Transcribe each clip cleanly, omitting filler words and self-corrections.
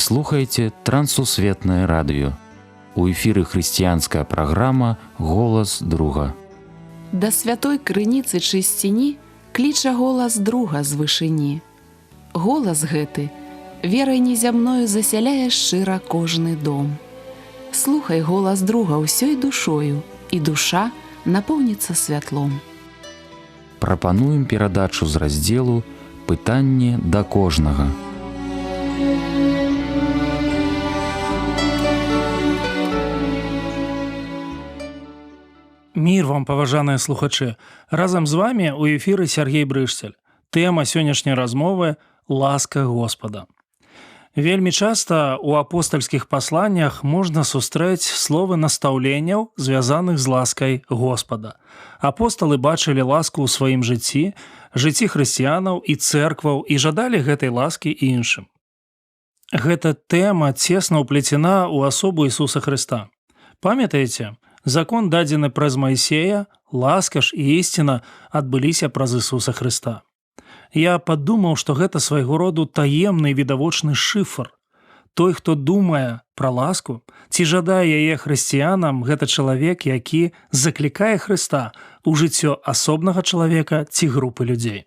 слухаеце Трансусветнае радыё. У эфіры хрысціянская праграма «Голас друга». Да святой крыніцы чысціні кліча голас друга з вышыні. Голас гэты верай незямною засяляе шчыра кожны дом. Слухай голас друга ўсёй душою, і душа напоўніцца святлом. Прапануем перадачу з раздзелу «Пытанне да кожнага». Мір вам, паважаныя слухачы! Разам з вамі ў эфіры Сергей Брышцель. Тэма сённяшняй размовы – ласка Господа. Вельмі часта ў апостальскіх пасланнях можна сустрэць словы настаўленняў, звязаных з ласкай Господа. Апосталы бачылі ласку ў сваім жыцці, жыцці хрысціянаў і цэркваў і жадалі гэтай ласкі іншым. Гэта тэма цесна ўплецена ў асобу Ісуса Хрыста. Памятаеце? Закон дадзены праз Майсея, ласка ж і ісціна адбыліся праз Ісуса Хрыста. Я падумаў, што гэта свайго роду таемны відавочны шыфр. Той, хто думае пра ласку, ці жадае яе хрысціянам, гэта чалавек, які заклікае Хрыста ў жыццё асобнага чалавека ці групы людзей.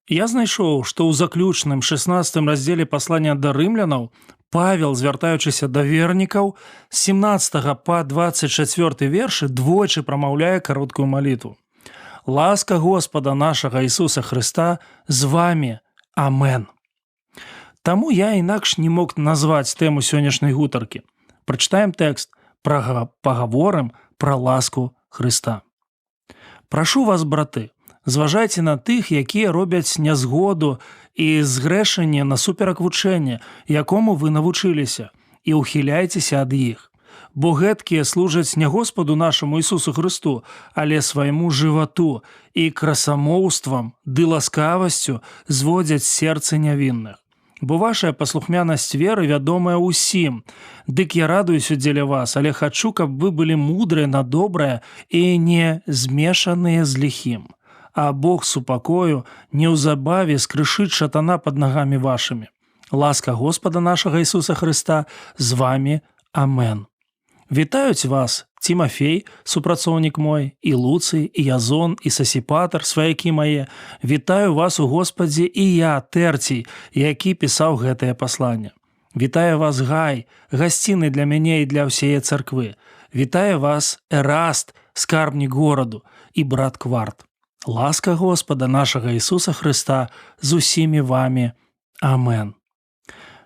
Я знайшоў, што ў заключным 16 раздзеле паслання да рымлянаў Павел, звяртаючыся да вернікаў, з 17 па 24 вершы двойчы прамаўляе кароткую малітву. «Ласка Господа нашага Ісуса Хрыста з вамі. Амен». Таму я інакш не мог назваць тэму сённяшняй гутаркі. Прачытаем тэкст, пагаворым пра ласку Хрыста. «Прашу вас, браты, зважайце на тых, якія робяць нязгоду і згрэшанне насуперак вучэння, якому вы навучыліся, і ўхіляйцеся ад іх. Бо гэткія служаць не Господу нашаму Ісусу Хрысту, але свайму жывату і красамоўствам ды ласкавасцю зводзяць серцы нявінных. Бо вашая паслухмянасць веры вядомая ўсім. Дык я радуюся дзеля вас, але хачу, каб вы былі мудрыя на добрае і не змешаныя з ліхім. А Бог супакою неўзабаве скрышыць шатана пад нагамі вашымі. Ласка Господа нашага Ісуса Хрыста з вамі. Амен». Вітаюць вас Тимофей, супрацоўнік мой, і Луцый, і Язон, і Сасіпатар, сваякі мае. Вітаю вас у Господзе і я, Тэрцій, які пісаў гэтае пасланне. Вітаю вас Гай, гасціны для мяне і для ўсяе царквы. Вітаю вас Эраст, скарбнік гораду, і брат Кварт. Ласка Господа нашага Ісуса Хрыста з усімі вамі. Амен.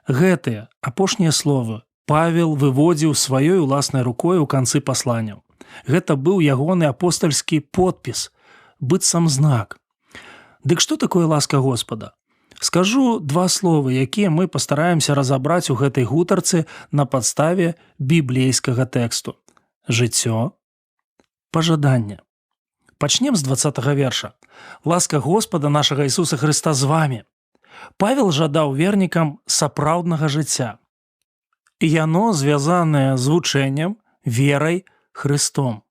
Гэтыя апошнія словы Павел выводзіў сваёй уласнай рукой у канцы пасланняў. Гэта быў ягоны апостальскі подпіс, быццам знак. Дык што такое ласка Господа? Скажу два словы, якія мы пастараемся разабраць у гэтай гутарцы на падставе біблейскага тэксту. Жыццё, пажаданне. Пачнем з 20 верша. «Ласка Господа нашага Ісуса Хрыста з вамі». Павел жадаў вернікам сапраўднага жыцця. Яно звязанае з вучэннем, верай, Хрыстом.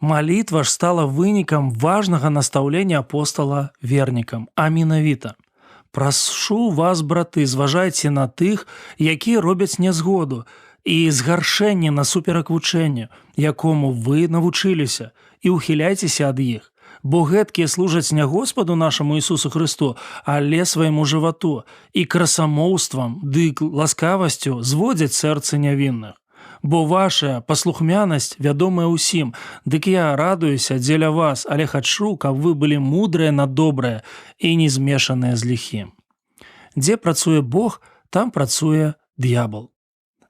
Малітва ж стала вынікам важнага настаўлення апостала вернікам, а менавіта: «Прашу вас, браты, зважайце на тых, якія робяць нязгоду і згаршэнне насуперак вучэнню, якому вы навучыліся, і ўхіляйцеся ад іх. Бо гэткія служаць не Господу нашаму Ісусу Хрысту, але свайму жывату і красамоўствам ды ласкавасцю зводзяць сэрцы нявінных. Бо вашая паслухмянасць вядомая ўсім, дык я радуюся дзеля вас, але хачу, каб вы былі мудрыя на добрае і не змешаныя з ліхім. Дзе працуе Бог, там працуе д'ябал».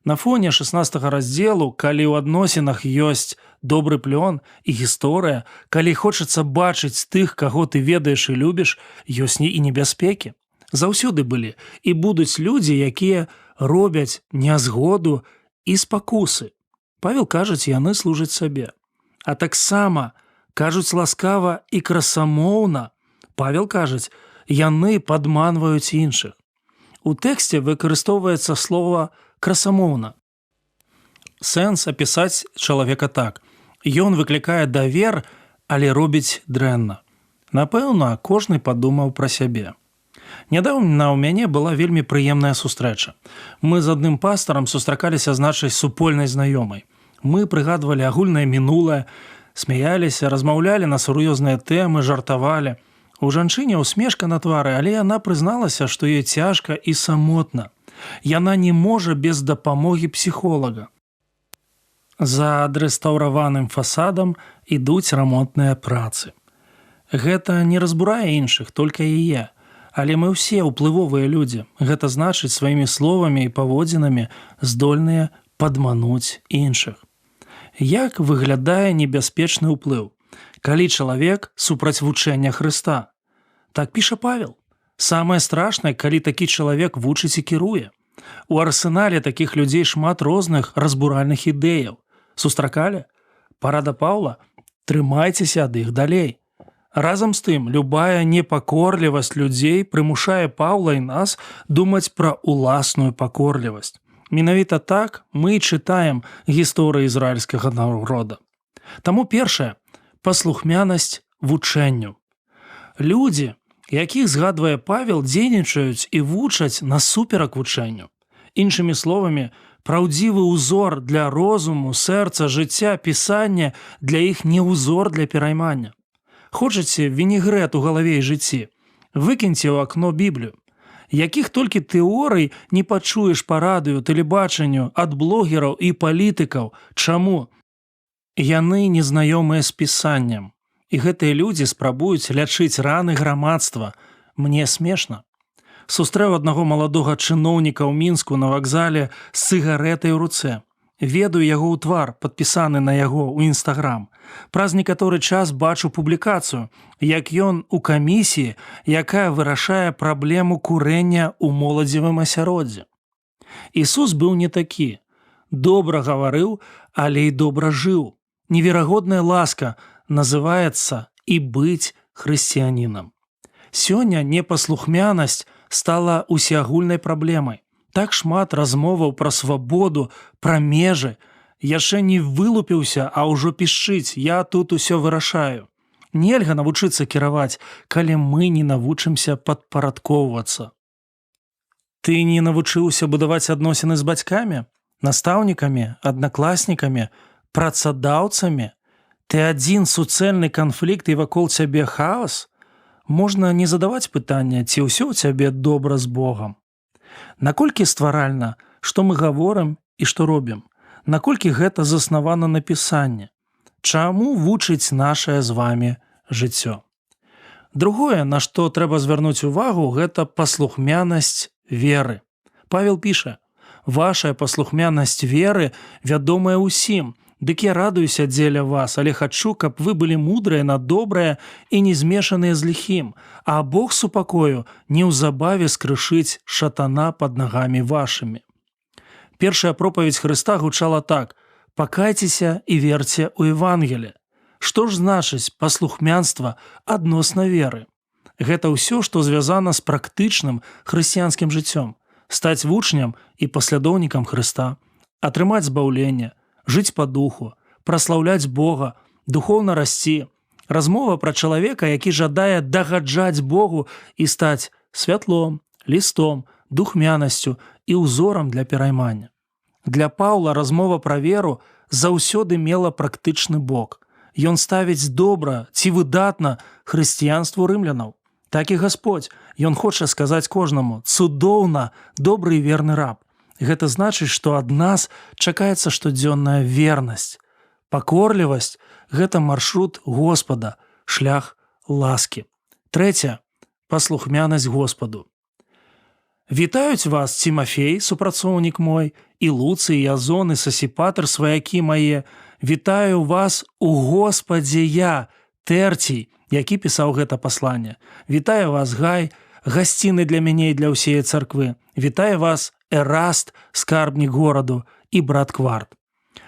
На фоне 16 раздзелу, калі ў адносінах ёсць добры плён і гісторыя, калі хочацца бачыць тых, каго ты ведаеш і любіш, ёсць і небяспекі. Заўсёды былі і будуць людзі, якія робяць нязгоду і спакусы. Павел кажуць, яны служаць сабе. А таксама кажуць ласкава і красамоўна. Павел кажуць, яны падманваюць іншых. У тэксце выкарыстоўваецца слова красамоўна. Сэнс апісаць чалавека так: ён выклікае давер, але робіць дрэнна. Напэўна, кожны падумаў пра сябе. Нядаўна ў мяне была вельмі прыемная сустрэча. Мы з адным пастарам сустракаліся з нашай супольнай знаёмай. Мы прыгадвалі агульнае мінулае, смяяліся, размаўлялі на сур'ёзныя тэмы, жартавалі. У жанчыне усмешка на твары, але яна прызналася, што ёй цяжка і самотна. Яна не можа без дапамогі псіхолага. За адрэстаўраваным фасадам ідуць рамонтныя працы. Гэта не разбурае іншых, толькі яе. Але мы ўсе ўплывовыя людзі. Гэта значыць, сваімі словамі і паводзінамі здольныя падмануць іншых. Як выглядае небяспечны ўплыў, калі чалавек супраць вучэння Хрыста? Так піша Павел. Самае страшнае, калі такі чалавек вучыць і кіруе. У арсенале такіх людзей шмат розных разбуральных ідэяў. Сустракалі? Парада Паўла? Трымайцеся ад іх далей. Разам з тым, любая непакорлівасць людзей прымушае Паўла і нас думаць пра уласную пакорлівасць. Менавіта так мы чытаем гісторыю ізраільскага народа. Таму першае – паслухмянасць вучэнню. Людзі, якіх згадвае Павел, дзейнічаюць і вучаць насуперак вучэнню. Іншымі словамі, праўдзівы ўзор для розуму, сэрца, жыцця, пісання для іх не ўзор для пераймання. Хочаце вінегрэт у галаве і жыцці? Выкіньце ў акно Біблію. Якіх толькі тэорый не пачуеш па радыё, тэлебачанню, ад блогераў і палітыкаў. Чаму? Яны незнаёмыя з пісаннем. І гэтыя людзі спрабуюць лячыць раны грамадства. Мне смешна. Сустрэў аднаго маладога чыноўніка ў Мінску на вакзале з цыгарэтай у руцэ. Ведаю яго ў твар, падпісаны на яго ў Інстаграм. Праз некаторы час бачу публікацыю, як ён у камісіі, якая вырашае праблему курэння ў моладзевым асяроддзі. Ісус быў не такі. Добра гаварыў, але і добра жыў. Неверагодная ласка называецца і быць хрысціянінам. Сёння непаслухмянасць стала усеагульнай праблемай. Так шмат размоваў пра свабоду, пра межы. Яшчэ не вылупіўся, а ўжо пішчыць, я тут усё вырашаю. Нельга навучыцца кіраваць, калі мы не навучымся падпарадкоўвацца. Ты не навучыўся будаваць адносіны з бацькамі, настаўнікамі, аднакласнікамі, працадаўцамі? Ты адзін суцэльны канфлікт і вакол цябе хаос? Можна не задаваць пытання, ці ўсё ў цябе добра з Богам. Наколькі стваральна, што мы гаворым і што робім? Наколькі гэта заснавана на пісанні? Чаму вучыць нашае з вамі жыццё? Другое, на што трэба звярнуць увагу, гэта паслухмянасць веры. Павел піша: «Вашая паслухмянасць веры вядомая ўсім, дык я радуюся дзеля вас, але хачу, каб вы былі мудрыя на добрае і не змешаныя з ліхім, а Бог супакою неўзабаве скрышыць шатана пад нагамі вашымі». Першая пропаведь Хрыста гучала так: «Пакайцеся і верце ў Евангелие». Што ж значыць паслухмянства адносна веры? Гэта ўсё, што звязана з практычным хрысціянскім жыццём. Стаць вучням і паслядоўнікам Хрыста, атрымаць збаўленне, жыць па духу, праслаўляць Бога, духоўна расці. Размова пра чалавека, які жадае дагаджаць Богу і стаць святлом, лістом, духмянасцю і ўзорам для пераймання. Для Паўла размова пра веру заўсёды мела практычны бок. Ён ставіць добра ці выдатна хрысціянству рымлянаў. Так і Гасподзь, ён хоча сказаць кожнаму: «Цудоўна, добры і верны раб». Гэта значыць, што ад нас чакаецца штодзённая вернасць. Пакорлівасць – гэта маршрут Господа, шлях ласкі. Трэцяе – паслухмянасць Господу. Вітаюць вас Цімафей, супрацоўнік мой, і Луцый, і Язон, і Сасіпатр, сваякі мае. Вітаю вас у Господзе я, Тэрцій, які пісаў гэта пасланне. Вітаю вас, Гай, гасціны для мяне і для ўсей царквы. Вітаю вас, Эраст, скарбнік гораду, і брат Кварт.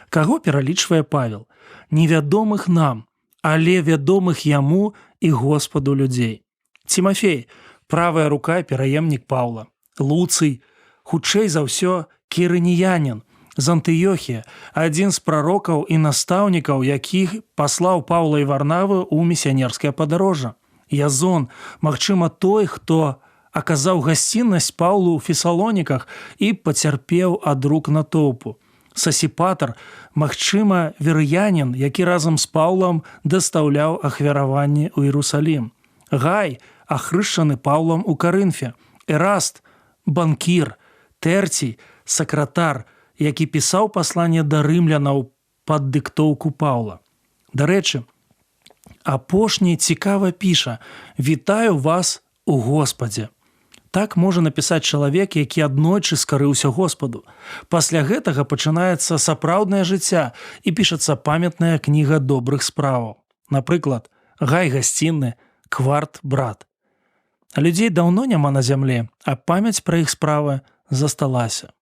Каго пералічвае Павел? Невядомых нам, але вядомых яму і Господу людзей. Цімафей – правая рука, пераемнік Паўла. Луцый, хутчэй за ўсё, кірыніянін, з Антыёхія, адзін з прарокаў і настаўнікаў, якіх паслаў Паўла і Варнаву ў місіянерскае падарожжа. Язон, магчыма, той, хто аказаў гасціннасць Паўлу ў Фесалоніках і пацярпеў ад рук натоўпу. Сасіпатар, магчыма, верыянін, які разам з Паўлам дастаўляў ахвяраванні ў Іерусалім. Гай, ахрышчаны Паўлам у Карынфе. Эраст, банкір. Тэрцій, сакратар, які пісаў пасланне да рымлянаў пад дыктоўку Паўла. Дарэчы, апошні цікава піша: «Вітаю вас у Господзе». Так можа напісаць чалавек, які аднойчы скарыўся Господу. Пасля гэтага пачынаецца сапраўднае жыцця і пішацца памятная кніга добрых справаў. Напрыклад, Гай гасцінны, Кварт брат. Людзей даўно няма на зямлі, а памяць пра іх справы засталася.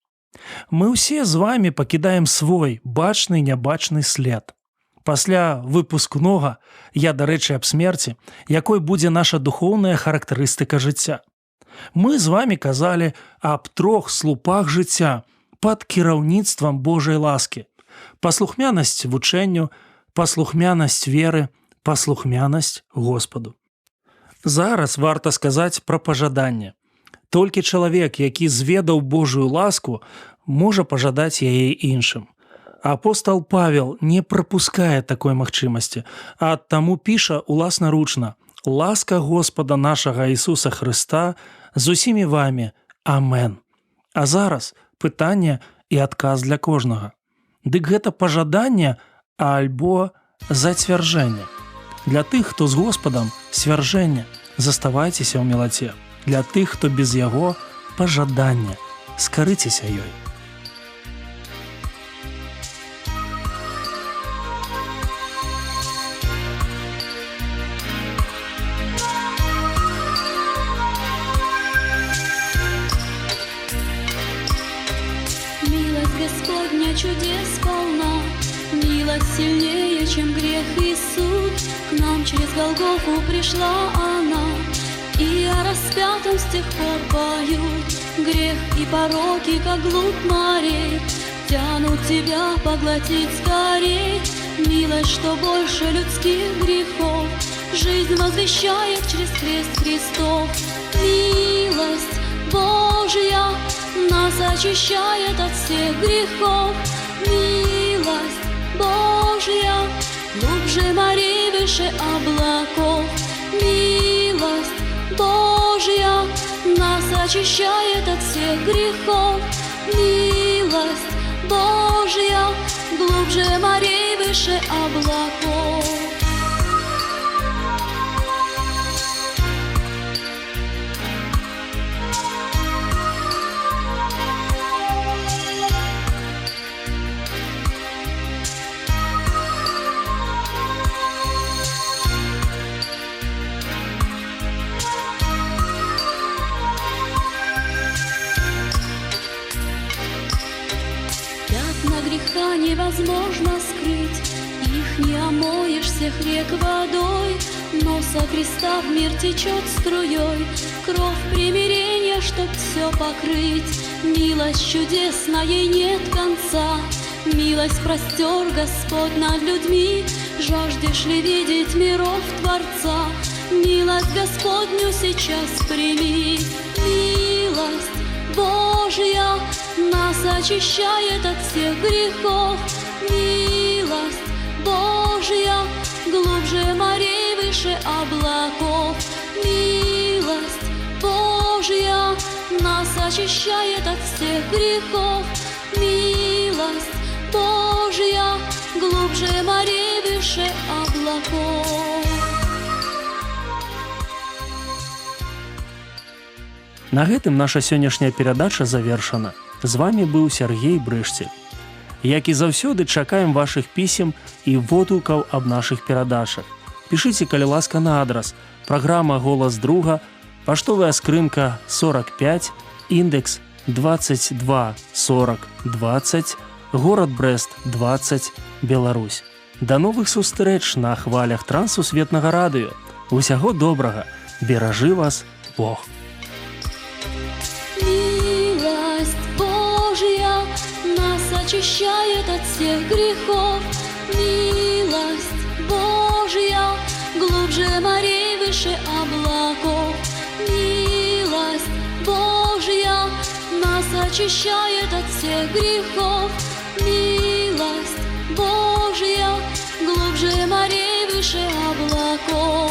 Мы ўсе з вамі пакідаем свой бачны і нябачны след. Пасля выпускнога я, дарэчы, аб смерці, якой будзе наша духоўная характарыстыка жыцця. Мы з вамі казалі аб 3 слупах жыцця пад кіраўніцтвам Божай ласкі: паслухмянасць вучэнню, паслухмянасць веры, паслухмянасць Господу. Зараз варта сказаць пра пажаданне. Толькі чалавек, які зведаў Божую ласку, можа пажадаць яе іншым. Апостал Павел не прапускае такой магчымасці, а таму піша уласнаручна: «Ласка Господа нашага Ісуса Хрыста з усімі вамі. Амен». А зараз пытанне і адказ для кожнага. Дык гэта пажаданне альбо зацвярджэнне. Для тых, хто з Господам, свярджэнне. Заставайцеся ў мілаце. Для тых, хто без яго, пажаданне. Скарыцеся ёй. Милость Господня чудес полна, милость сильнее, чем грех и суд. К нам через Голгофу пришла она, и о распятом с тех пор поют. Грех и пороки, как глубь морей, тянут тебя поглотить скорей. Милость, что больше людских грехов, жизнь возвещает через крест Христов. Милость Божья нас очищает от всех грехов. Милость Божья глубже морей, выше облаков. Милость Божья нас очищает от всех грехов. Милость Божья глубже морей, выше облаков. Греха невозможно скрыть, их не омоешь всех рек водой, но со креста в мир течет струей кровь примирения, чтоб все покрыть. Милость чудесна, ей нет конца, милость простер Господь над людьми. Жаждешь ли видеть миров Творца, милость Господню сейчас прими. Милость Божья нас очищает от всех грехов. Милость Божья глубже морей, выше облаков. Милость Божья нас очищает от всех грехов. Милость Божья глубже морей, выше облаков. На гэтым наша сённяшняя перадача завершана. З вами быў Сяргей Брышцель. Як і заўсёды, чакаем вашых пісем і водгукаў аб нашых перадачах. Пішыце, калі ласка, на адрас: праграма «Голас друга», паштовая скрынка 45, індекс 224020, горад Брэст 20, Беларусь. Да новых сустрэч на хвалях Трансусветнага радыё. Усяго добрага. Беражы вас Бог. Очищает от всех грехов. Милость Божья глубже морей, выше облаков. Милость очищает от всех грехов. Милость Божья глубже морей, выше облаков.